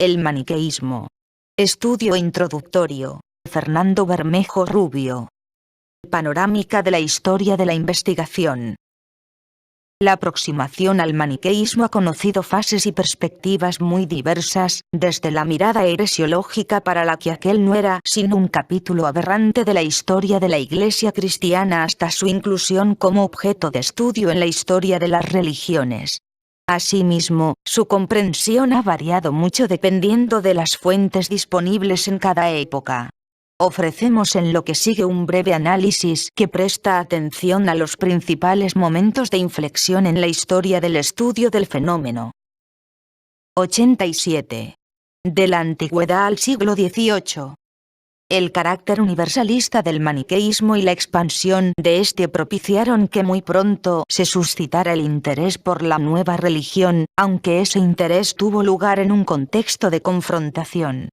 El maniqueísmo. Estudio introductorio. Fernando Bermejo Rubio. Panorámica de la historia de la investigación. La aproximación al maniqueísmo ha conocido fases y perspectivas muy diversas, desde la mirada heresiológica para la que aquel no era sino un capítulo aberrante de la historia de la Iglesia cristiana hasta su inclusión como objeto de estudio en la historia de las religiones. Asimismo, su comprensión ha variado mucho dependiendo de las fuentes disponibles en cada época. Ofrecemos en lo que sigue un breve análisis que presta atención a los principales momentos de inflexión en la historia del estudio del fenómeno. 87. De la antigüedad al siglo XVIII. El carácter universalista del maniqueísmo y la expansión de este propiciaron que muy pronto se suscitara el interés por la nueva religión, aunque ese interés tuvo lugar en un contexto de confrontación.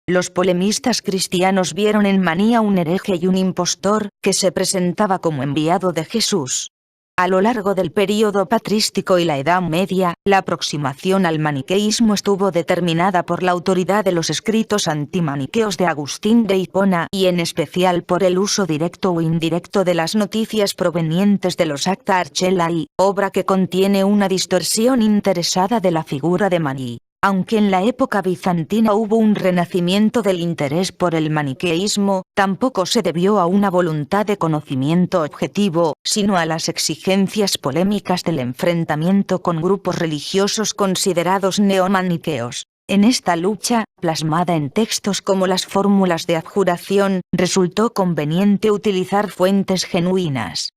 Los polemistas cristianos vieron en Manía un hereje y un impostor, que se presentaba como enviado de Jesús. A lo largo del período patrístico y la Edad Media, la aproximación al maniqueísmo estuvo determinada por la autoridad de los escritos antimaniqueos de Agustín de Hipona y en especial por el uso directo o indirecto de las noticias provenientes de los Acta Archelae, obra que contiene una distorsión interesada de la figura de Maní. Aunque en la época bizantina hubo un renacimiento del interés por el maniqueísmo, tampoco se debió a una voluntad de conocimiento objetivo, sino a las exigencias polémicas del enfrentamiento con grupos religiosos considerados neomaniqueos. En esta lucha, plasmada en textos como las fórmulas de adjuración, resultó conveniente utilizar fuentes genuinas.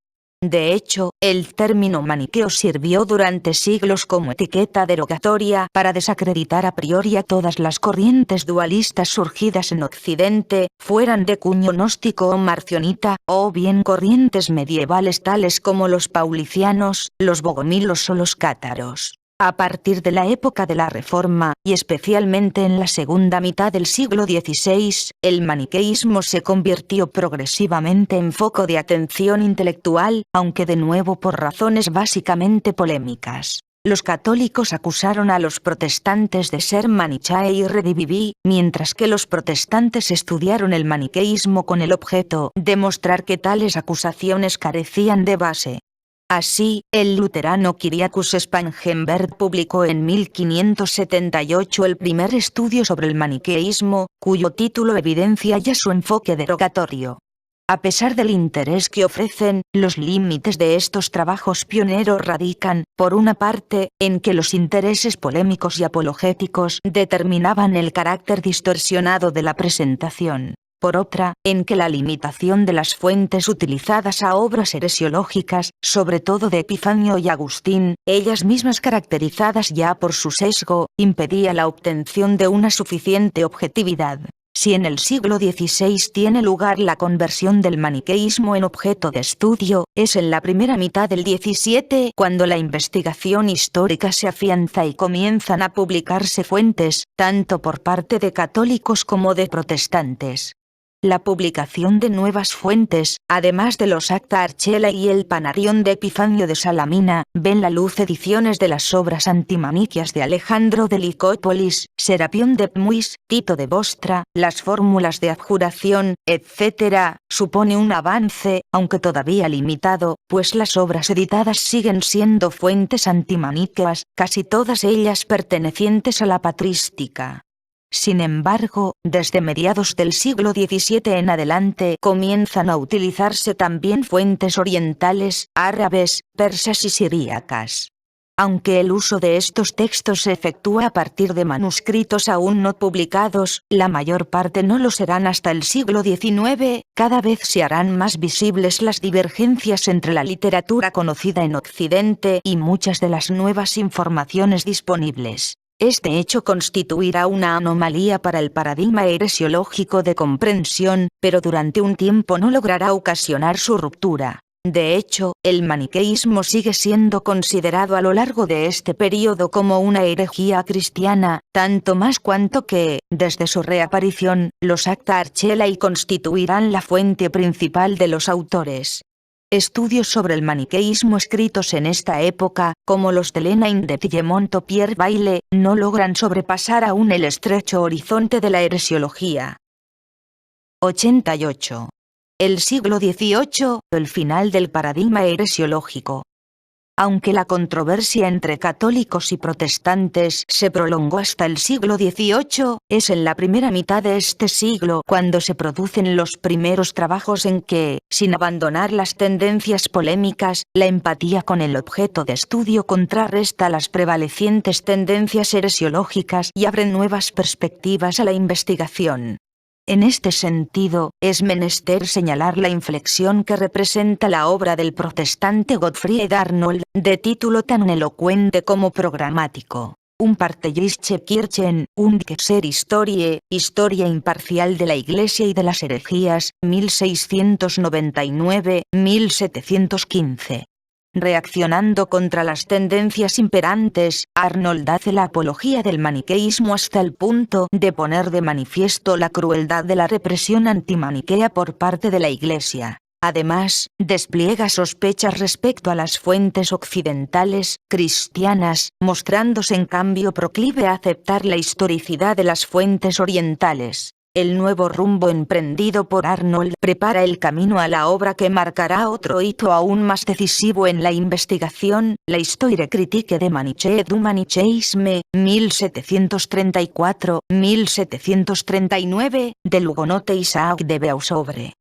De hecho, el término maniqueo sirvió durante siglos como etiqueta derogatoria para desacreditar a priori a todas las corrientes dualistas surgidas en Occidente, fueran de cuño gnóstico o marcionita, o bien corrientes medievales tales como los paulicianos, los bogomilos o los cátaros. A partir de la época de la Reforma, y especialmente en la segunda mitad del siglo XVI, el maniqueísmo se convirtió progresivamente en foco de atención intelectual, aunque de nuevo por razones básicamente polémicas. Los católicos acusaron a los protestantes de ser manichae y redivivi, mientras que los protestantes estudiaron el maniqueísmo con el objeto de mostrar que tales acusaciones carecían de base. Así, el luterano Kyriacus Spangenberg publicó en 1578 el primer estudio sobre el maniqueísmo, cuyo título evidencia ya su enfoque derogatorio. A pesar del interés que ofrecen, los límites de estos trabajos pioneros radican, por una parte, en que los intereses polémicos y apologéticos determinaban el carácter distorsionado de la presentación. Por otra, en que la limitación de las fuentes utilizadas a obras heresiológicas, sobre todo de Epifanio y Agustín, ellas mismas caracterizadas ya por su sesgo, impedía la obtención de una suficiente objetividad. Si en el siglo XVI tiene lugar la conversión del maniqueísmo en objeto de estudio, es en la primera mitad del XVII cuando la investigación histórica se afianza y comienzan a publicarse fuentes, tanto por parte de católicos como de protestantes. La publicación de nuevas fuentes, además de los Acta Archelae y el Panarión de Epifanio de Salamina, ven la luz ediciones de las obras antimaniquias de Alejandro de Licópolis, Serapión de Pmuis, Tito de Bostra, las fórmulas de adjuración, etc. Supone un avance, aunque todavía limitado, pues las obras editadas siguen siendo fuentes antimaniqueas, casi todas ellas pertenecientes a la patrística. Sin embargo, desde mediados del siglo XVII en adelante comienzan a utilizarse también fuentes orientales, árabes, persas y siríacas. Aunque el uso de estos textos se efectúa a partir de manuscritos aún no publicados, la mayor parte no lo serán hasta el siglo XIX, cada vez se harán más visibles las divergencias entre la literatura conocida en Occidente y muchas de las nuevas informaciones disponibles. Este hecho constituirá una anomalía para el paradigma heresiológico de comprensión, pero durante un tiempo no logrará ocasionar su ruptura. De hecho, el maniqueísmo sigue siendo considerado a lo largo de este período como una herejía cristiana, tanto más cuanto que, desde su reaparición, los Acta Archelae constituirán la fuente principal de los autores. Estudios sobre el maniqueísmo escritos en esta época, como los de Lenain de Tillemont o Pierre Bayle, no logran sobrepasar aún el estrecho horizonte de la heresiología. 88. El siglo XVIII, el final del paradigma heresiológico. Aunque la controversia entre católicos y protestantes se prolongó hasta el siglo XVIII, es en la primera mitad de este siglo cuando se producen los primeros trabajos en que, sin abandonar las tendencias polémicas, la empatía con el objeto de estudio contrarresta las prevalecientes tendencias heresiológicas y abre nuevas perspectivas a la investigación. En este sentido, es menester señalar la inflexión que representa la obra del protestante Gottfried Arnold, de título tan elocuente como programático. Unparteiische Kirchen, und Historie, Historia imparcial de la Iglesia y de las herejías, 1699-1715. Reaccionando contra las tendencias imperantes, Arnold hace la apología del maniqueísmo hasta el punto de poner de manifiesto la crueldad de la represión antimaniquea por parte de la Iglesia. Además, despliega sospechas respecto a las fuentes occidentales, cristianas, mostrándose en cambio proclive a aceptar la historicidad de las fuentes orientales. El nuevo rumbo emprendido por Arnold prepara el camino a la obra que marcará otro hito aún más decisivo en la investigación, la Histoire critique de Manichée du Manichéisme, 1734-1739, del hugonote Isaac de Beausobre.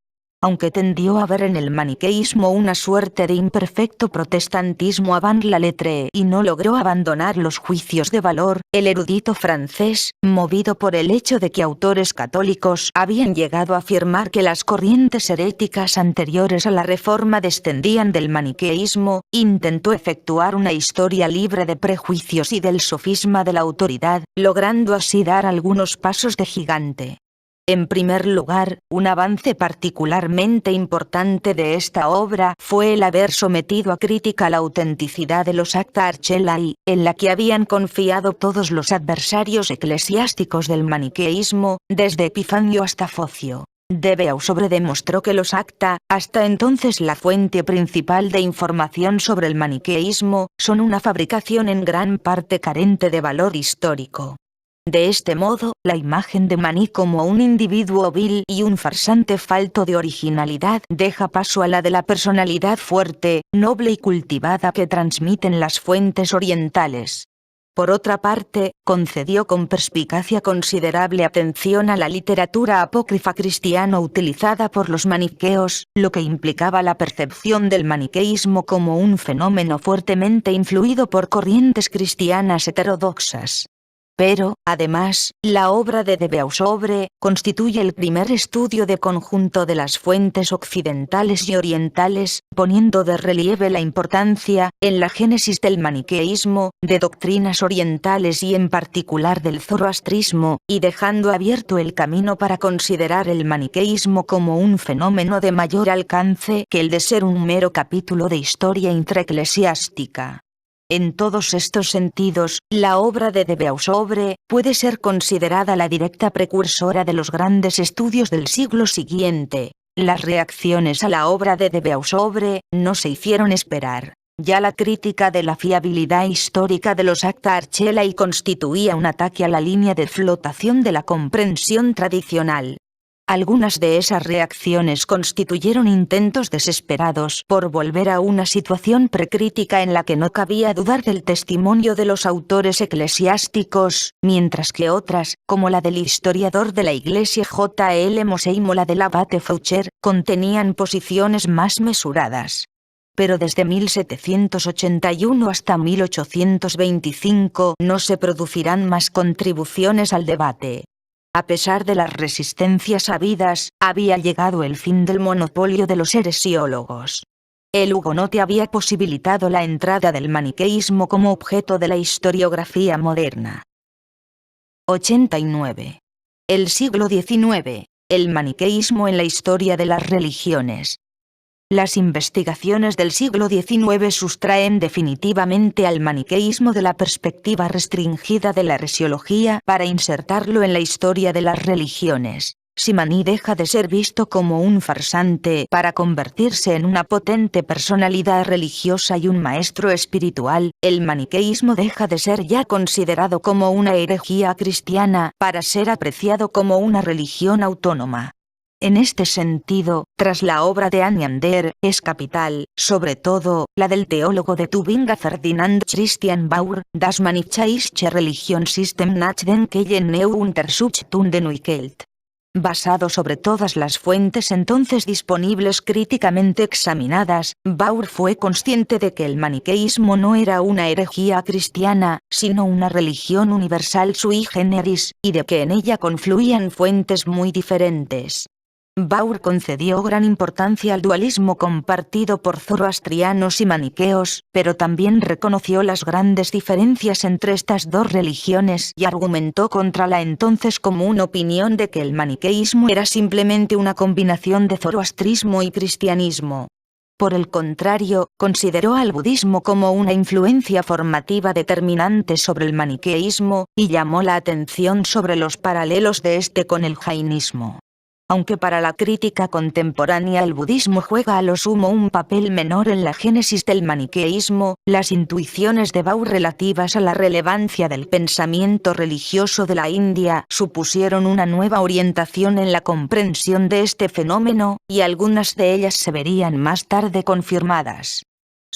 Aunque tendió a ver en el maniqueísmo una suerte de imperfecto protestantismo avant la lettre y no logró abandonar los juicios de valor, el erudito francés, movido por el hecho de que autores católicos habían llegado a afirmar que las corrientes heréticas anteriores a la Reforma descendían del maniqueísmo, intentó efectuar una historia libre de prejuicios y del sofisma de la autoridad, logrando así dar algunos pasos de gigante. En primer lugar, un avance particularmente importante de esta obra fue el haber sometido a crítica la autenticidad de los Acta Archelae, en la que habían confiado todos los adversarios eclesiásticos del maniqueísmo, desde Epifanio hasta Focio. De Beausobre demostró que los Acta, hasta entonces la fuente principal de información sobre el maniqueísmo, son una fabricación en gran parte carente de valor histórico. De este modo, la imagen de Maní como un individuo vil y un farsante falto de originalidad deja paso a la de la personalidad fuerte, noble y cultivada que transmiten las fuentes orientales. Por otra parte, concedió con perspicacia considerable atención a la literatura apócrifa cristiana utilizada por los maniqueos, lo que implicaba la percepción del maniqueísmo como un fenómeno fuertemente influido por corrientes cristianas heterodoxas. Pero, además, la obra de Beausobre constituye el primer estudio de conjunto de las fuentes occidentales y orientales, poniendo de relieve la importancia, en la génesis del maniqueísmo, de doctrinas orientales y en particular del zoroastrismo, y dejando abierto el camino para considerar el maniqueísmo como un fenómeno de mayor alcance que el de ser un mero capítulo de historia intraeclesiástica. En todos estos sentidos, la obra de Beausobre puede ser considerada la directa precursora de los grandes estudios del siglo siguiente. Las reacciones a la obra de Beausobre no se hicieron esperar. Ya la crítica de la fiabilidad histórica de los Acta Archelae constituía un ataque a la línea de flotación de la comprensión tradicional. Algunas de esas reacciones constituyeron intentos desesperados por volver a una situación precrítica en la que no cabía dudar del testimonio de los autores eclesiásticos, mientras que otras, como la del historiador de la Iglesia J. L. Moseim o la del abate Foucher, contenían posiciones más mesuradas. Pero desde 1781 hasta 1825 no se producirán más contribuciones al debate. A pesar de las resistencias habidas, había llegado el fin del monopolio de los heresiólogos. El hugonote había posibilitado la entrada del maniqueísmo como objeto de la historiografía moderna. 89. El siglo XIX. El maniqueísmo en la historia de las religiones. Las investigaciones del siglo XIX sustraen definitivamente al maniqueísmo de la perspectiva restringida de la heresiología para insertarlo en la historia de las religiones. si Mani deja de ser visto como un farsante para convertirse en una potente personalidad religiosa y un maestro espiritual, el maniqueísmo deja de ser ya considerado como una herejía cristiana para ser apreciado como una religión autónoma. En este sentido, tras la obra de Aniander, es capital, sobre todo, la del teólogo de Tübingen Ferdinand Christian Baur, Das manichaische Religionssystem nach den Quellen Untersuchtungen Neuwelt. Basado sobre todas las fuentes entonces disponibles críticamente examinadas, Baur fue consciente de que el maniqueísmo no era una herejía cristiana, sino una religión universal sui generis, y de que en ella confluían fuentes muy diferentes. Baur concedió gran importancia al dualismo compartido por zoroastrianos y maniqueos, pero también reconoció las grandes diferencias entre estas dos religiones y argumentó contra la entonces común opinión de que el maniqueísmo era simplemente una combinación de zoroastrismo y cristianismo. Por el contrario, consideró al budismo como una influencia formativa determinante sobre el maniqueísmo, y llamó la atención sobre los paralelos de este con el jainismo. Aunque para la crítica contemporánea el budismo juega a lo sumo un papel menor en la génesis del maniqueísmo, las intuiciones de Baur relativas a la relevancia del pensamiento religioso de la India supusieron una nueva orientación en la comprensión de este fenómeno, y algunas de ellas se verían más tarde confirmadas.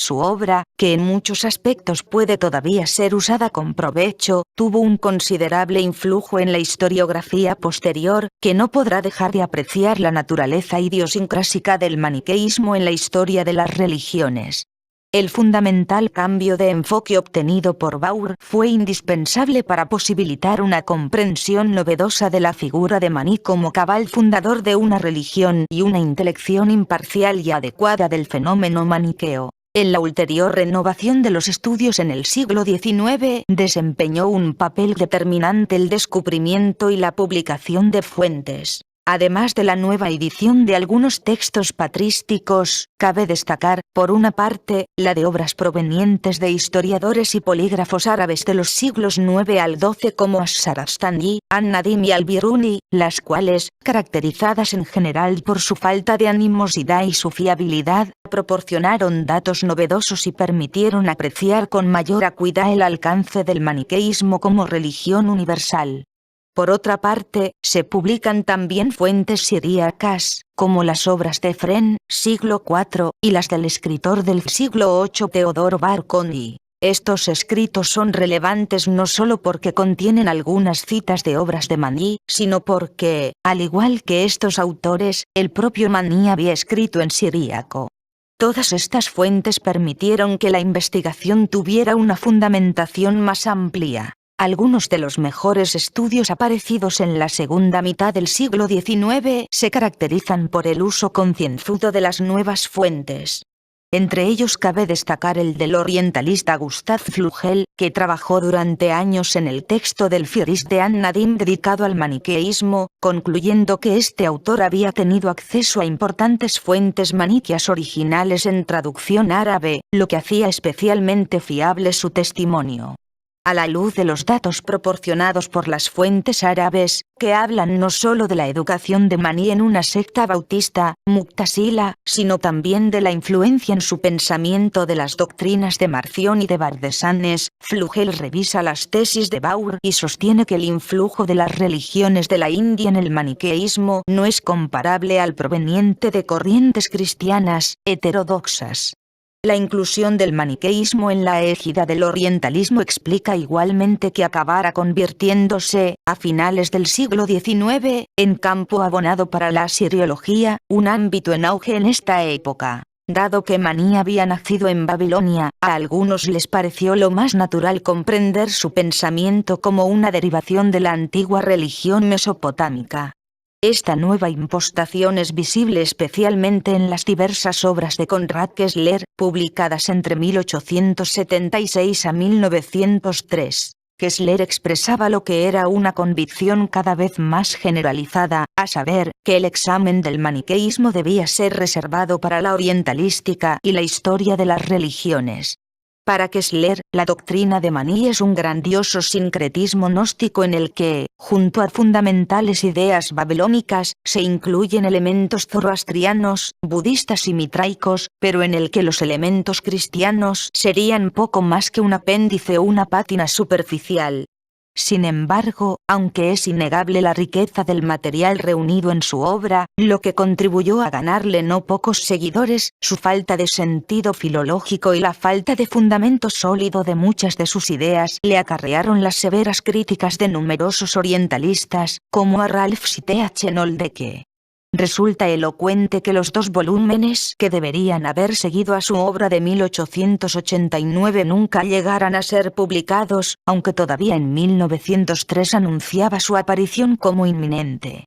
Su obra, que en muchos aspectos puede todavía ser usada con provecho, tuvo un considerable influjo en la historiografía posterior, que no podrá dejar de apreciar la naturaleza idiosincrásica del maniqueísmo en la historia de las religiones. El fundamental cambio de enfoque obtenido por Baur fue indispensable para posibilitar una comprensión novedosa de la figura de Mani como cabal fundador de una religión y una intelección imparcial y adecuada del fenómeno maniqueo. En la ulterior renovación de los estudios en el siglo XIX desempeñó un papel determinante el descubrimiento y la publicación de fuentes. Además de la nueva edición de algunos textos patrísticos, cabe destacar, por una parte, la de obras provenientes de historiadores y polígrafos árabes de los siglos IX al XII como As-Sarastani, An-Nadim y Al-Biruni, las cuales, caracterizadas en general por su falta de animosidad y su fiabilidad, proporcionaron datos novedosos y permitieron apreciar con mayor acuidad el alcance del maniqueísmo como religión universal. Por otra parte, se publican también fuentes siríacas, como las obras de Fren, siglo IV, y las del escritor del siglo VIII Teodoro Bar Kondi. Estos escritos son relevantes no solo porque contienen algunas citas de obras de Mani, sino porque, al igual que estos autores, el propio Mani había escrito en siríaco. Todas estas fuentes permitieron que la investigación tuviera una fundamentación más amplia. Algunos de los mejores estudios aparecidos en la segunda mitad del siglo XIX se caracterizan por el uso concienzudo de las nuevas fuentes. Entre ellos cabe destacar el del orientalista Gustav Flügel, que trabajó durante años en el texto del Fihrist de An-Nadim dedicado al maniqueísmo, concluyendo que este autor había tenido acceso a importantes fuentes maniqueas originales en traducción árabe, lo que hacía especialmente fiable su testimonio. A la luz de los datos proporcionados por las fuentes árabes, que hablan no solo de la educación de Mani en una secta bautista, Mu'tazila, sino también de la influencia en su pensamiento de las doctrinas de Marción y de Bardesanes, Flügel revisa las tesis de Baur y sostiene que el influjo de las religiones de la India en el maniqueísmo no es comparable al proveniente de corrientes cristianas, heterodoxas. La inclusión del maniqueísmo en la égida del orientalismo explica igualmente que acabara convirtiéndose, a finales del siglo XIX, en campo abonado para la asiriología, un ámbito en auge en esta época. Dado que Mani había nacido en Babilonia, a algunos les pareció lo más natural comprender su pensamiento como una derivación de la antigua religión mesopotámica. Esta nueva impostación es visible especialmente en las diversas obras de Konrad Kessler, publicadas entre 1876 a 1903. Kessler expresaba lo que era una convicción cada vez más generalizada, a saber, que el examen del maniqueísmo debía ser reservado para la orientalística y la historia de las religiones. Para Kessler, la doctrina de Maní es un grandioso sincretismo gnóstico en el que, junto a fundamentales ideas babilónicas, se incluyen elementos zoroastrianos, budistas y mitraicos, pero en el que los elementos cristianos serían poco más que un apéndice o una pátina superficial. Sin embargo, aunque es innegable la riqueza del material reunido en su obra, lo que contribuyó a ganarle no pocos seguidores, su falta de sentido filológico y la falta de fundamento sólido de muchas de sus ideas le acarrearon las severas críticas de numerosos orientalistas, como a Ralph Ch. Noldeke. Resulta elocuente que los 2 volúmenes que deberían haber seguido a su obra de 1889 nunca llegaran a ser publicados, aunque todavía en 1903 anunciaba su aparición como inminente.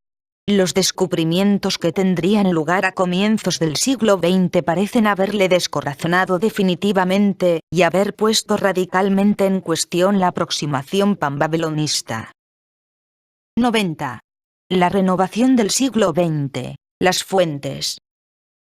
Los descubrimientos que tendrían lugar a comienzos del siglo XX parecen haberle descorazonado definitivamente, y haber puesto radicalmente en cuestión la aproximación panbabilonista. 90. La renovación del siglo XX. Las fuentes.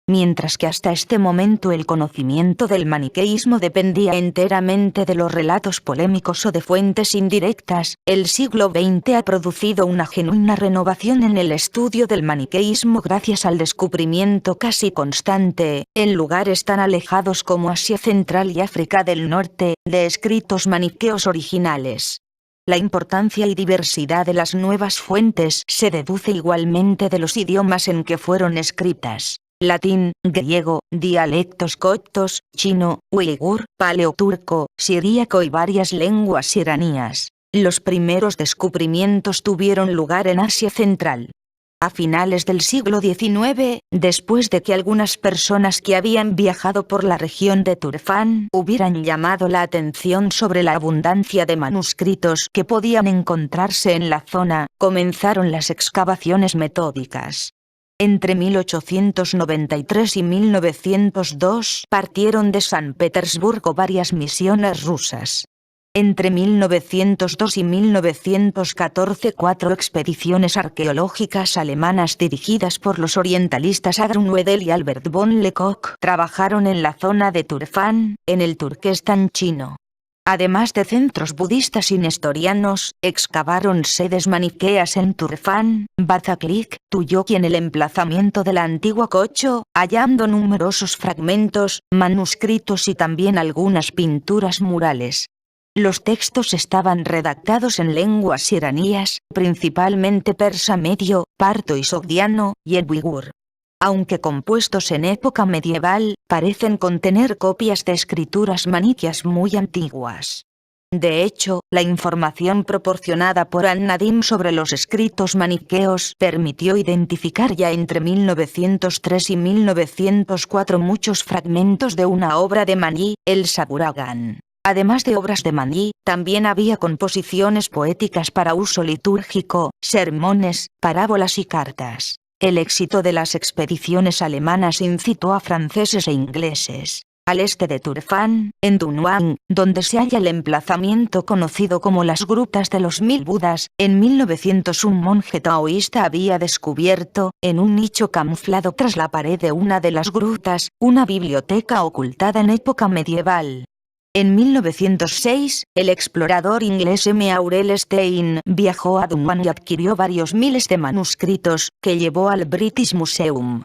Mientras que hasta este momento el conocimiento del maniqueísmo dependía enteramente de los relatos polémicos o de fuentes indirectas, el siglo XX ha producido una genuina renovación en el estudio del maniqueísmo gracias al descubrimiento casi constante, en lugares tan alejados como Asia Central y África del Norte, de escritos maniqueos originales. La importancia y diversidad de las nuevas fuentes se deduce igualmente de los idiomas en que fueron escritas: latín, griego, dialectos coptos, chino, uigur, paleoturco, siríaco y varias lenguas iraníes. Los primeros descubrimientos tuvieron lugar en Asia Central. A finales del siglo XIX, después de que algunas personas que habían viajado por la región de Turfán hubieran llamado la atención sobre la abundancia de manuscritos que podían encontrarse en la zona, comenzaron las excavaciones metódicas. Entre 1893 y 1902 partieron de San Petersburgo varias misiones rusas. Entre 1902 y 1914 4 expediciones arqueológicas alemanas dirigidas por los orientalistas Agrun Wedel y Albert von Lecoq trabajaron en la zona de Turfán, en el Turquestán chino. Además de centros budistas y nestorianos, excavaron sedes maniqueas en Turfán, Bazaklik, Tuyok y en el emplazamiento de la antigua Cocho, hallando numerosos fragmentos, manuscritos y también algunas pinturas murales. Los textos estaban redactados en lenguas iraníes, principalmente persa medio, parto y sogdiano, y el uigur. Aunque compuestos en época medieval, parecen contener copias de escrituras maniqueas muy antiguas. De hecho, la información proporcionada por An-Nadim sobre los escritos maniqueos permitió identificar ya entre 1903 y 1904 muchos fragmentos de una obra de Maní, el Saburagan. Además de obras de Maní, también había composiciones poéticas para uso litúrgico, sermones, parábolas y cartas. El éxito de las expediciones alemanas incitó a franceses e ingleses. Al este de Turfán, en Dunhuang, donde se halla el emplazamiento conocido como las Grutas de los 1000 Budas, en 1900 un monje taoísta había descubierto, en un nicho camuflado tras la pared de una de las grutas, una biblioteca ocultada en época medieval. En 1906, el explorador inglés M. Aurel Stein viajó a Dunhuang y adquirió varios miles de manuscritos, que llevó al British Museum.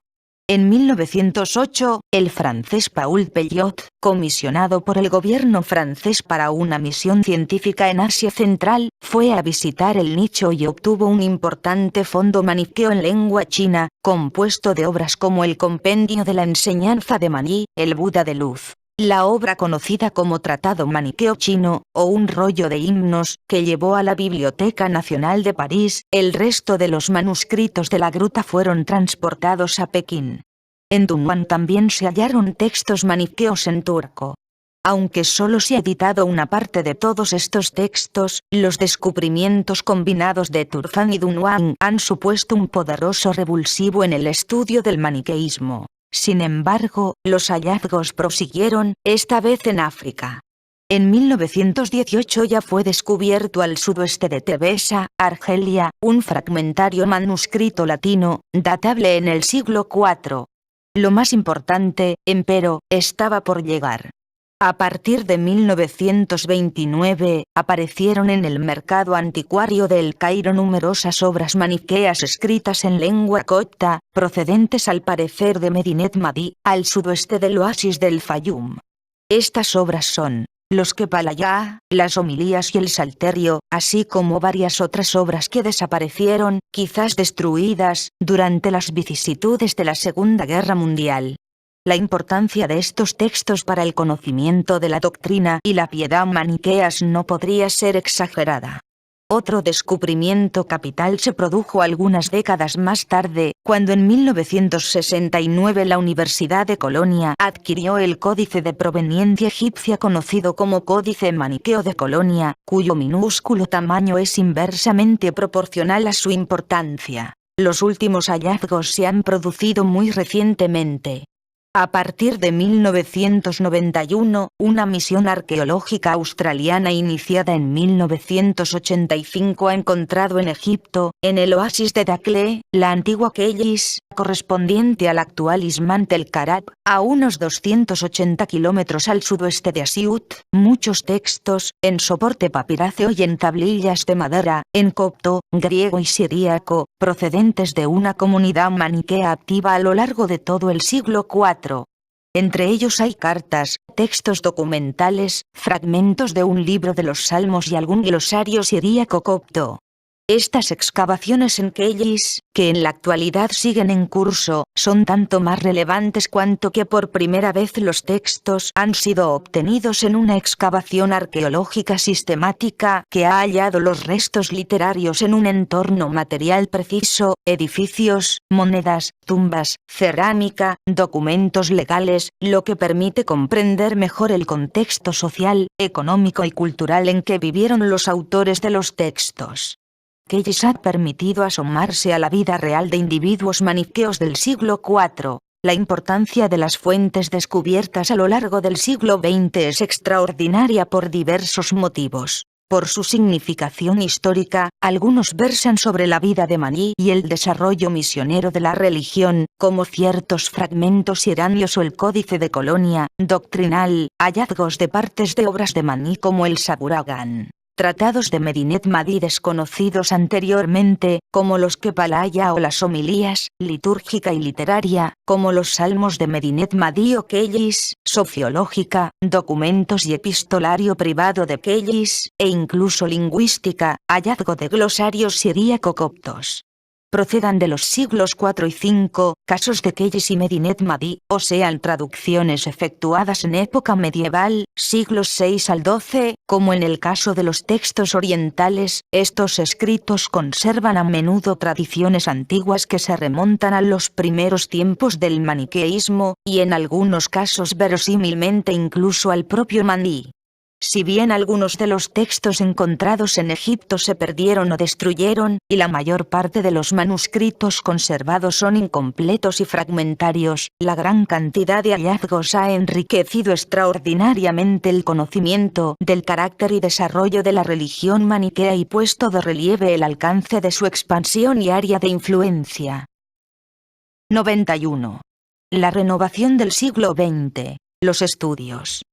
En 1908, el francés Paul Pelliot, comisionado por el gobierno francés para una misión científica en Asia Central, fue a visitar el nicho y obtuvo un importante fondo maniqueo en lengua china, compuesto de obras como el Compendio de la Enseñanza de Maní, el Buda de Luz, la obra conocida como Tratado Maniqueo Chino, o un rollo de himnos, que llevó a la Biblioteca Nacional de París. El resto de los manuscritos de la gruta fueron transportados a Pekín. En Dunhuang también se hallaron textos maniqueos en turco. Aunque solo se ha editado una parte de todos estos textos, los descubrimientos combinados de Turfán y Dunhuang han supuesto un poderoso revulsivo en el estudio del maniqueísmo. Sin embargo, los hallazgos prosiguieron, esta vez en África. En 1918 ya fue descubierto al sudoeste de Tebesa, Argelia, un fragmentario manuscrito latino, datable en el siglo IV. Lo más importante, empero, estaba por llegar. A partir de 1929, aparecieron en el mercado anticuario de El Cairo numerosas obras maniqueas escritas en lengua copta, procedentes al parecer de Medinet Mahdi, al sudoeste del oasis del Fayum. Estas obras son los Kepalayá, las homilías y el Salterio, así como varias otras obras que desaparecieron, quizás destruidas, durante las vicisitudes de la Segunda Guerra Mundial. La importancia de estos textos para el conocimiento de la doctrina y la piedad maniqueas no podría ser exagerada. Otro descubrimiento capital se produjo algunas décadas más tarde, cuando en 1969 la Universidad de Colonia adquirió el códice de proveniencia egipcia conocido como Códice Maniqueo de Colonia, cuyo minúsculo tamaño es inversamente proporcional a su importancia. Los últimos hallazgos se han producido muy recientemente. A partir de 1991, una misión arqueológica australiana iniciada en 1985 ha encontrado en Egipto, en el oasis de Dakhla, la antigua Kelis, correspondiente al actual Ismant el Karab, a unos 280 kilómetros al sudoeste de Asiut, muchos textos, en soporte papiráceo y en tablillas de madera, en copto, griego y siríaco, procedentes de una comunidad maniquea activa a lo largo de todo el siglo IV. Entre ellos hay cartas, textos documentales, fragmentos de un libro de los Salmos y algún glosario siríaco copto. Estas excavaciones en Kelis, que en la actualidad siguen en curso, son tanto más relevantes cuanto que por primera vez los textos han sido obtenidos en una excavación arqueológica sistemática que ha hallado los restos literarios en un entorno material preciso, edificios, monedas, tumbas, cerámica, documentos legales, lo que permite comprender mejor el contexto social, económico y cultural en que vivieron los autores de los textos. Kelis ha permitido asomarse a la vida real de individuos maniqueos del siglo IV. La importancia de las fuentes descubiertas a lo largo del siglo XX es extraordinaria por diversos motivos. Por su significación histórica, algunos versan sobre la vida de Mani y el desarrollo misionero de la religión, como ciertos fragmentos iranios o el Códice de Colonia, doctrinal, hallazgos de partes de obras de Mani como el Saburagan. Tratados de Medinet Mahdi desconocidos anteriormente, como los Kepalaya o las homilías, litúrgica y literaria, como los Salmos de Medinet Mahdi o Kelis, sociológica, documentos y epistolario privado de Kelis, e incluso lingüística, hallazgo de glosarios siríaco-coptos. Procedan de los siglos IV y V, casos de Kelis y Medinet Mahdi, o sean traducciones efectuadas en época medieval, siglos VI al XII, como en el caso de los textos orientales, estos escritos conservan a menudo tradiciones antiguas que se remontan a los primeros tiempos del maniqueísmo, y en algunos casos verosímilmente incluso al propio Mahdi. Si bien algunos de los textos encontrados en Egipto se perdieron o destruyeron, y la mayor parte de los manuscritos conservados son incompletos y fragmentarios, la gran cantidad de hallazgos ha enriquecido extraordinariamente el conocimiento del carácter y desarrollo de la religión maniquea y puesto de relieve el alcance de su expansión y área de influencia. 91. La renovación del siglo XX. Los estudios.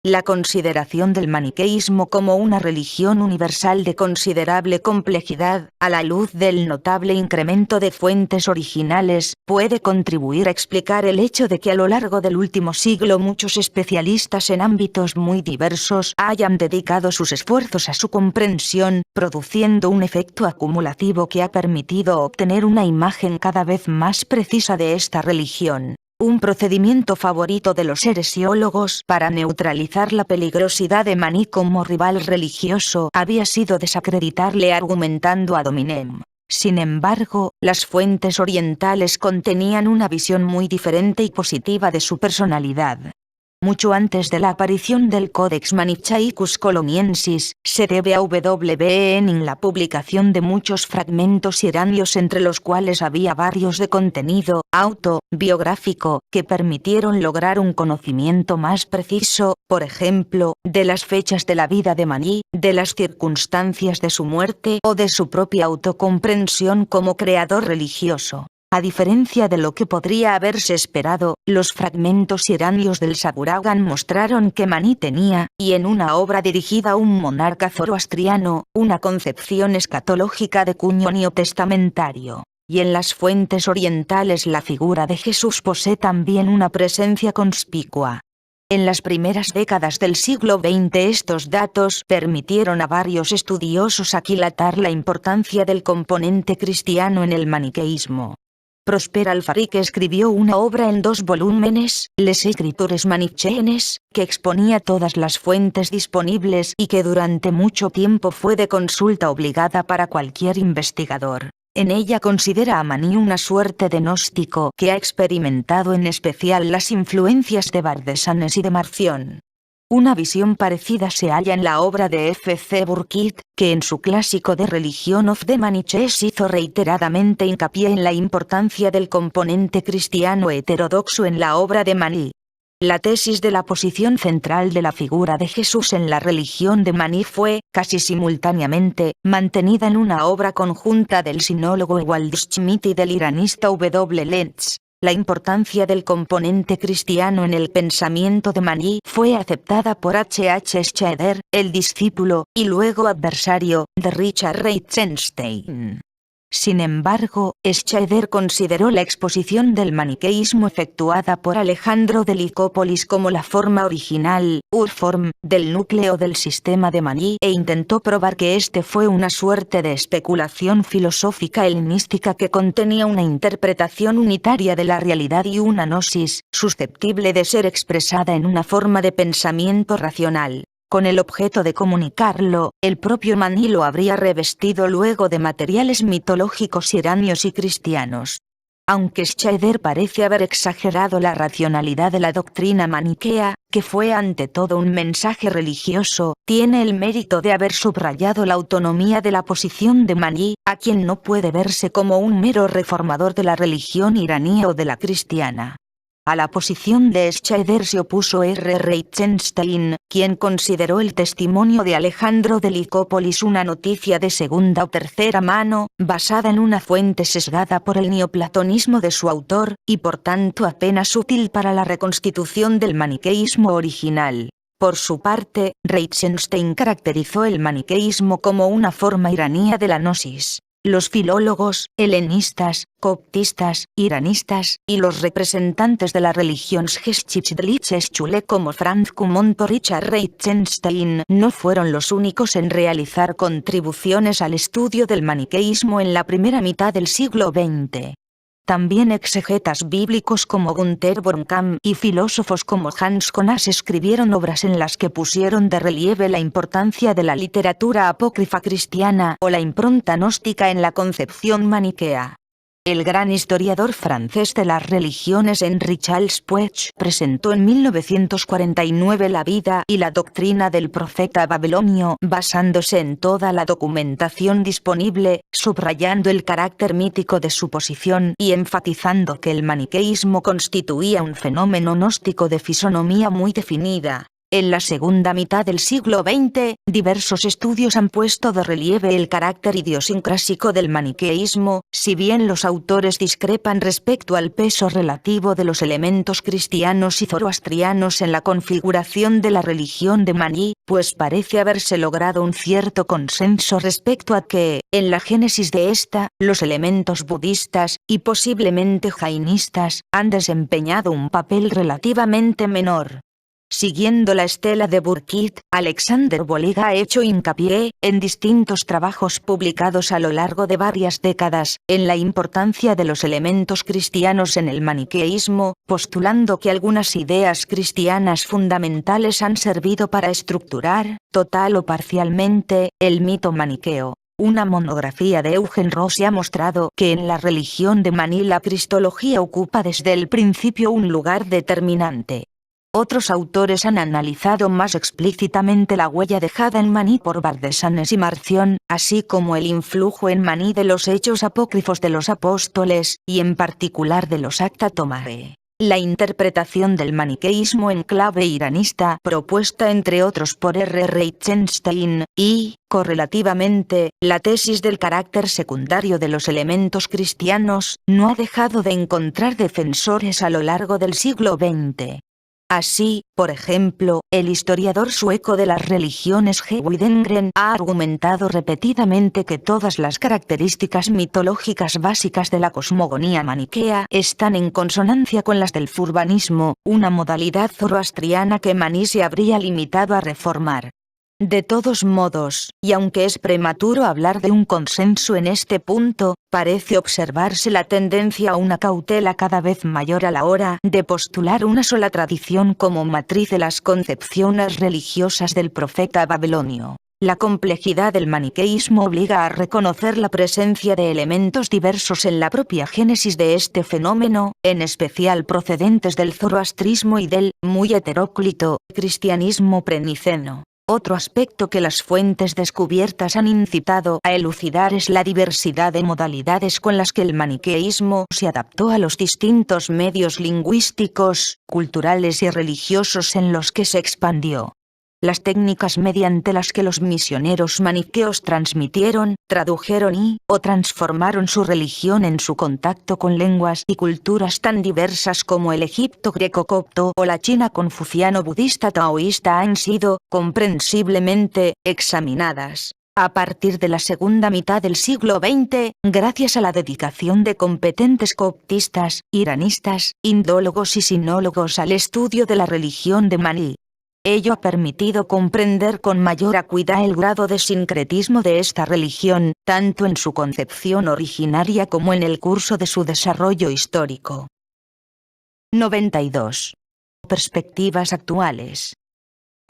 La consideración del maniqueísmo como una religión universal de considerable complejidad, a la luz del notable incremento de fuentes originales, puede contribuir a explicar el hecho de que a lo largo del último siglo muchos especialistas en ámbitos muy diversos hayan dedicado sus esfuerzos a su comprensión, produciendo un efecto acumulativo que ha permitido obtener una imagen cada vez más precisa de esta religión. Un procedimiento favorito de los heresiólogos para neutralizar la peligrosidad de Mani como rival religioso había sido desacreditarle argumentando ad hominem. Sin embargo, las fuentes orientales contenían una visión muy diferente y positiva de su personalidad. Mucho antes de la aparición del Codex Manichaicus Coloniensis, se debe a W. Henning la publicación de muchos fragmentos iranios entre los cuales había varios de contenido autobiográfico, que permitieron lograr un conocimiento más preciso, por ejemplo, de las fechas de la vida de Mani, de las circunstancias de su muerte o de su propia autocomprensión como creador religioso. A diferencia de lo que podría haberse esperado, los fragmentos iranios del Saburagan mostraron que Maní tenía, y en una obra dirigida a un monarca zoroastriano, una concepción escatológica de cuño neotestamentario. Y en las fuentes orientales la figura de Jesús posee también una presencia conspicua. En las primeras décadas del siglo XX estos datos permitieron a varios estudiosos aquilatar la importancia del componente cristiano en el maniqueísmo. Prosper Alfarique escribió una obra en 2 volúmenes, Les Écritures Manicheenes, que exponía todas las fuentes disponibles y que durante mucho tiempo fue de consulta obligada para cualquier investigador. En ella considera a Maní una suerte de gnóstico que ha experimentado en especial las influencias de Bardesanes y de Marción. Una visión parecida se halla en la obra de F.C. Burkitt, que en su clásico de Religion of the Manichees hizo reiteradamente hincapié en la importancia del componente cristiano heterodoxo en la obra de Maní. La tesis de la posición central de la figura de Jesús en la religión de Maní fue, casi simultáneamente, mantenida en una obra conjunta del sinólogo Ewald Schmidt y del iranista W. Lentz. La importancia del componente cristiano en el pensamiento de Maní fue aceptada por H.H. Schroeder, el discípulo, y luego adversario, de Richard Reitzenstein. Sin embargo, Schroeder consideró la exposición del maniqueísmo efectuada por Alejandro de Licópolis como la forma original, Urform, del núcleo del sistema de Maní e intentó probar que este fue una suerte de especulación filosófica helenística que contenía una interpretación unitaria de la realidad y una gnosis, susceptible de ser expresada en una forma de pensamiento racional. Con el objeto de comunicarlo, el propio Maní lo habría revestido luego de materiales mitológicos iranios y cristianos. Aunque Schroeder parece haber exagerado la racionalidad de la doctrina maniquea, que fue ante todo un mensaje religioso, tiene el mérito de haber subrayado la autonomía de la posición de Maní, a quien no puede verse como un mero reformador de la religión iraní o de la cristiana. A la posición de Schroeder se opuso R. Reitzenstein, quien consideró el testimonio de Alejandro de Licópolis una noticia de segunda o tercera mano, basada en una fuente sesgada por el neoplatonismo de su autor, y por tanto apenas útil para la reconstitución del maniqueísmo original. Por su parte, Reitzenstein caracterizó el maniqueísmo como una forma iranía de la gnosis. Los filólogos, helenistas, coptistas, iranistas, y los representantes de la religión Geschichtsschule como Franz Cumont o Richard Reitzenstein no fueron los únicos en realizar contribuciones al estudio del maniqueísmo en la primera mitad del siglo XX. También exegetas bíblicos como Gunther Bornkamm y filósofos como Hans Konas escribieron obras en las que pusieron de relieve la importancia de la literatura apócrifa cristiana o la impronta gnóstica en la concepción maniquea. El gran historiador francés de las religiones Henri Charles Puech presentó en 1949 la vida y la doctrina del profeta babilonio basándose en toda la documentación disponible, subrayando el carácter mítico de su posición y enfatizando que el maniqueísmo constituía un fenómeno gnóstico de fisonomía muy definida. En la segunda mitad del siglo XX, diversos estudios han puesto de relieve el carácter idiosincrásico del maniqueísmo, si bien los autores discrepan respecto al peso relativo de los elementos cristianos y zoroastrianos en la configuración de la religión de Maní, pues parece haberse logrado un cierto consenso respecto a que, en la génesis de esta, los elementos budistas, y posiblemente jainistas, han desempeñado un papel relativamente menor. Siguiendo la estela de Burkitt, Alexander Bollig ha hecho hincapié, en distintos trabajos publicados a lo largo de varias décadas, en la importancia de los elementos cristianos en el maniqueísmo, postulando que algunas ideas cristianas fundamentales han servido para estructurar, total o parcialmente, el mito maniqueo. Una monografía de Eugen Rossi ha mostrado que en la religión de Maní la cristología ocupa desde el principio un lugar determinante. Otros autores han analizado más explícitamente la huella dejada en Maní por Bardesanes y Marción, así como el influjo en Maní de los hechos apócrifos de los apóstoles, y en particular de los Acta Tomae. La interpretación del maniqueísmo en clave iranista, propuesta entre otros por R. Reichenstein, y, correlativamente, la tesis del carácter secundario de los elementos cristianos, no ha dejado de encontrar defensores a lo largo del siglo XX. Así, por ejemplo, el historiador sueco de las religiones G. Widengren ha argumentado repetidamente que todas las características mitológicas básicas de la cosmogonía maniquea están en consonancia con las del furbanismo, una modalidad zoroastriana que Maní se habría limitado a reformar. De todos modos, y aunque es prematuro hablar de un consenso en este punto, parece observarse la tendencia a una cautela cada vez mayor a la hora de postular una sola tradición como matriz de las concepciones religiosas del profeta babilonio. La complejidad del maniqueísmo obliga a reconocer la presencia de elementos diversos en la propia génesis de este fenómeno, en especial procedentes del zoroastrismo y del, muy heteróclito, cristianismo preniceno. Otro aspecto que las fuentes descubiertas han incitado a elucidar es la diversidad de modalidades con las que el maniqueísmo se adaptó a los distintos medios lingüísticos, culturales y religiosos en los que se expandió. Las técnicas mediante las que los misioneros maniqueos transmitieron, tradujeron o transformaron su religión en su contacto con lenguas y culturas tan diversas como el Egipto greco-copto o la China confuciano-budista taoísta han sido, comprensiblemente, examinadas. A partir de la segunda mitad del siglo XX, gracias a la dedicación de competentes coptistas, iranistas, indólogos y sinólogos al estudio de la religión de Maní. Ello ha permitido comprender con mayor acuidad el grado de sincretismo de esta religión, tanto en su concepción originaria como en el curso de su desarrollo histórico. 92. Perspectivas actuales.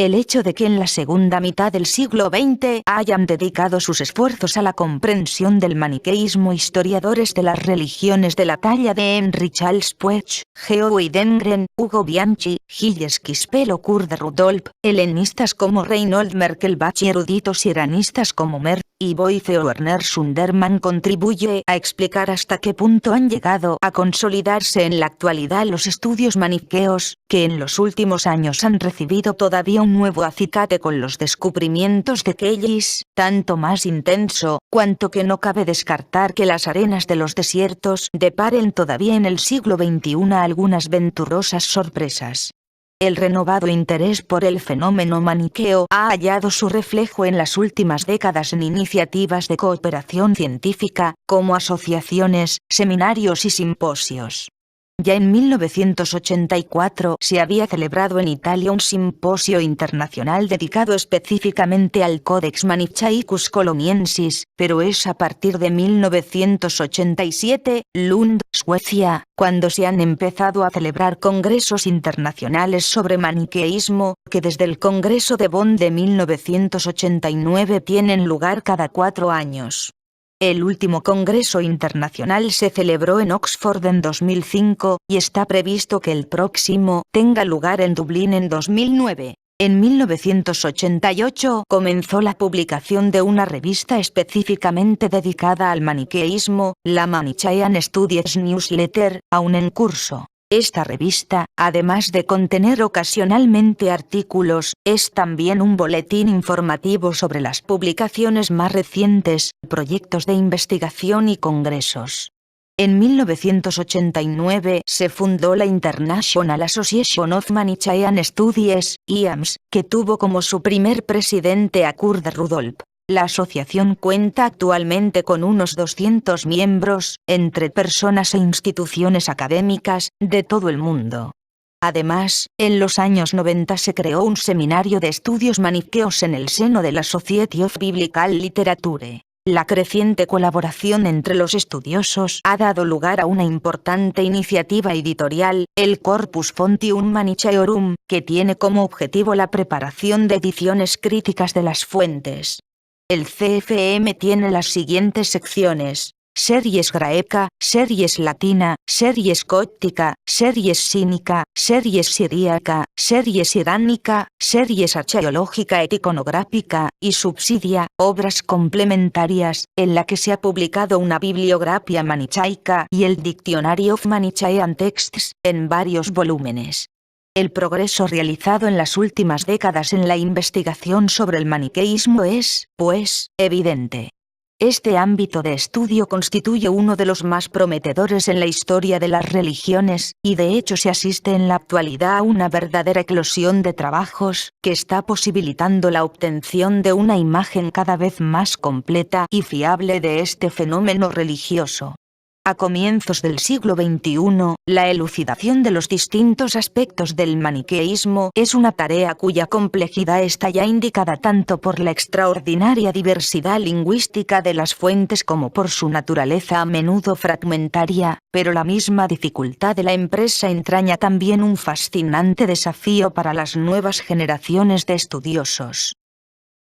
El hecho de que en la segunda mitad del siglo XX hayan dedicado sus esfuerzos a la comprensión del maniqueísmo historiadores de las religiones de la talla de Henry Charles Puech, Geo Widengren, Hugo Bianchi, Gilles Quispel o Kurt de Rudolph, helenistas como Reinhold Merkelbach y eruditos iranistas como Mert y Boyce o Werner Sundermann contribuye a explicar hasta qué punto han llegado a consolidarse en la actualidad los estudios maniqueos, que en los últimos años han recibido todavía un nuevo acicate con los descubrimientos de Kellis, tanto más intenso, cuanto que no cabe descartar que las arenas de los desiertos deparen todavía en el siglo XXI algunas venturosas sorpresas. El renovado interés por el fenómeno maniqueo ha hallado su reflejo en las últimas décadas en iniciativas de cooperación científica, como asociaciones, seminarios y simposios. Ya en 1984 se había celebrado en Italia un simposio internacional dedicado específicamente al Codex Manichaicus Coloniensis, pero es a partir de 1987, Lund, Suecia, cuando se han empezado a celebrar congresos internacionales sobre maniqueísmo, que desde el Congreso de Bonn de 1989 tienen lugar cada 4 años. El último Congreso Internacional se celebró en Oxford en 2005, y está previsto que el próximo tenga lugar en Dublín en 2009. En 1988 comenzó la publicación de una revista específicamente dedicada al maniqueísmo, la Manichaean Studies Newsletter, aún en curso. Esta revista, además de contener ocasionalmente artículos, es también un boletín informativo sobre las publicaciones más recientes, proyectos de investigación y congresos. En 1989 se fundó la International Association of Manichaean Studies, IAMS, que tuvo como su primer presidente a Kurt de Rudolph. La asociación cuenta actualmente con unos 200 miembros, entre personas e instituciones académicas, de todo el mundo. Además, en los años 90 se creó un seminario de estudios maniqueos en el seno de la Society of Biblical Literature. La creciente colaboración entre los estudiosos ha dado lugar a una importante iniciativa editorial, el Corpus Fontium Manichaeorum, que tiene como objetivo la preparación de ediciones críticas de las fuentes. El CFM tiene las siguientes secciones: series graeca, series latina, series cóptica, series sínica, series siríaca, series iránica, series archeológica et iconográfica, y subsidia, obras complementarias, en la que se ha publicado una bibliografía manichaica y el Dictionary of Manichaean Texts, en varios volúmenes. El progreso realizado en las últimas décadas en la investigación sobre el maniqueísmo es, pues, evidente. Este ámbito de estudio constituye uno de los más prometedores en la historia de las religiones, y de hecho se asiste en la actualidad a una verdadera eclosión de trabajos, que está posibilitando la obtención de una imagen cada vez más completa y fiable de este fenómeno religioso. A comienzos del siglo XXI, la elucidación de los distintos aspectos del maniqueísmo es una tarea cuya complejidad está ya indicada tanto por la extraordinaria diversidad lingüística de las fuentes como por su naturaleza a menudo fragmentaria, pero la misma dificultad de la empresa entraña también un fascinante desafío para las nuevas generaciones de estudiosos.